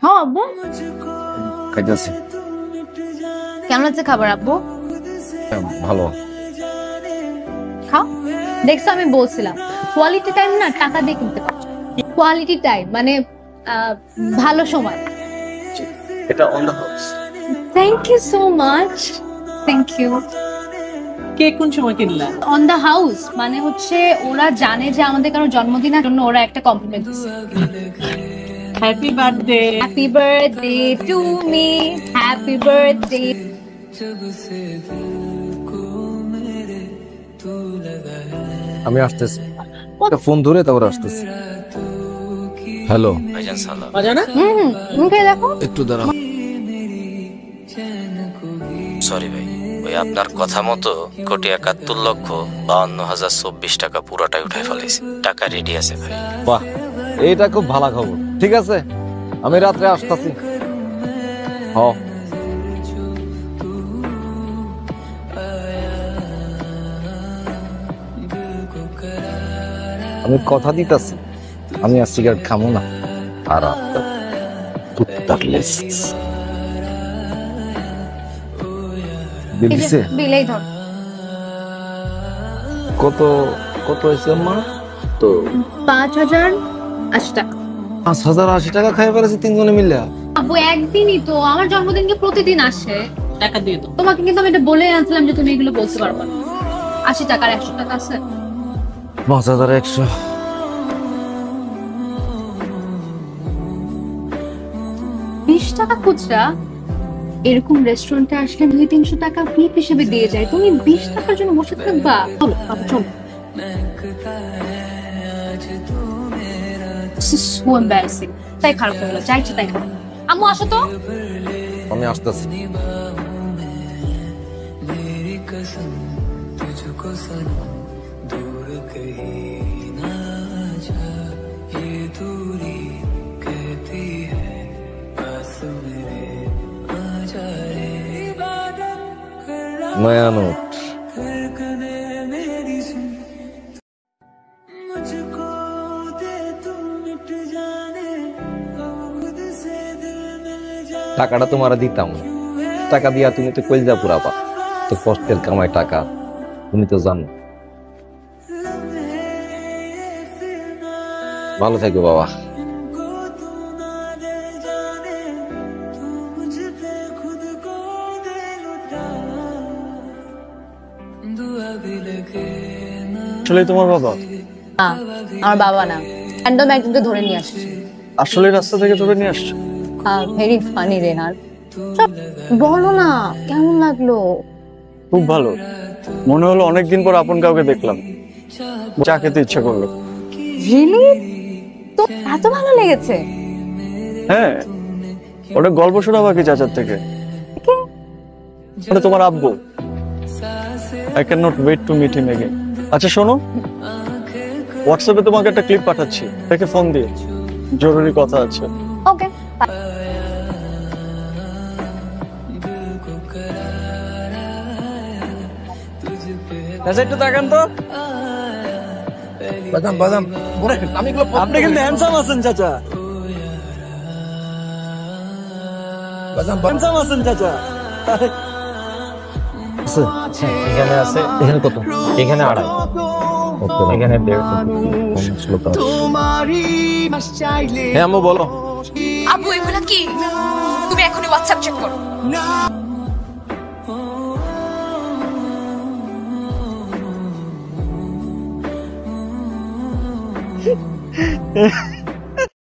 হ্যাঁ আব্বু। খাইতেছি। কেমন আছে খাবার আব্বু? ভালো। খাও। দেখছো আমি বলছিলাম কোয়ালিটি টাইম না টাকা দিয়ে কিনতে পারছো। কোয়ালিটি টাইম মানে ভালো সময়। এটা on the house. Thank you so much. Thank you. কে কোন সময় কিনলা? অন দা হাউস মানে হচ্ছে ওরা জানে যে আমাদের কারো জন্মদিনের জন্য ওরা একটা কমপ্লিমেন্ট দিচ্ছে। Happy birthday. Happy birthday to me, happy birthday. আমি আসতেছি। ফোন ধরে তারপর আসতেছি। হ্যালো ভাইজান সালাম। অজানা? মুখে দেখো। একটু দাঁড়াও। সরি ভাই, ওই আপনার কথা মতো 1,71,52,024 টাকা পুরোটাই উঠাই ফেলাইছি। টাকা রেডি আছে ভাই। বাহ, এইটা খুব ভালো খবর। ঠিক আছে, আমি রাত্রে আসতেছি। হ, আমি কথা দিতেছি আমি আর সিগারেট খামো না। আর বিল দিছে? বিলেই ধর। কত কত হয়েছে মা? তো 5,080 টাকা। 5,080 টাকা খাই ফেলেছি তিনজনে মিলে। আব্বু একদিনই তো, আমার জন্মদিন কি প্রতিদিন আসে? টাকা দিয়ে দাও। তোমাকে কিন্তু আমি এটা বলে আনছিলাম যে তুমি এগুলো বলতে পারবে না। 80 টাকার 100 টাকা আছে। 5,100। 20 টাকা খুচরা। এরকম রেস্টুরেন্টে আসলে 200-300 টাকা টিপ হিসেবে দিয়ে যায়, তুমি 20 টাকার জন্য বসে থাকবা? চলো বাবা চলো। So embarrassing. তাই খারাপ হলো, চাইছে তাই খারাপ। আম্মু আসো তো। আমি আসতেছি। নয়া নোট। টাকাটা তোমার দিতাম, টাকা দিয়া তুমি তো কইলজা পুরাবা। তো কষ্টের কামাই টাকা, তুমি তো জানো। ভালো থাকো বাবা। আসলে তোমার বাবা? আমার বাবা না, একদম একজনকে ধরে নিয়ে আসছে। আসলে রাস্তা থেকে ধরে নিয়ে আসছো? Very funny Rehan. বলো না কেমন লাগলো? খুব ভালো। মনে হলো অনেকদিন পর আপন কাউকে দেখলাম, চা খেতে ইচ্ছা করলো। রিয়েলি? তো এত ভালো লেগেছে? হ্যাঁ, ওটা গল্প শোনা বাকি চাচার থেকে। মানে তোমার আব্বু। I cannot wait to meet him again. আচ্ছা শোনো, হোয়াটসঅ্যাপে তোমাকে একটা ক্লিপ পাঠাচ্ছি, তাকে ফোন দিয়ে জরুরি কথা আছে। ওকে। আচ্ছা একটু তাকান তো। বাদাম বাদাম, আমি আপনি কিন্তু হ্যান্ডসাম আছেন চাচা। হ্যান্ডসাম আছেন চাচা। এখানে আছে। এখানে কত? এখানে 2.5। এখানে 150। হ্যাঁ আম্মু বলো। আব্বু এগুলা কি? তুমি এখনই হোয়াটসঅ্যাপ চেক করো।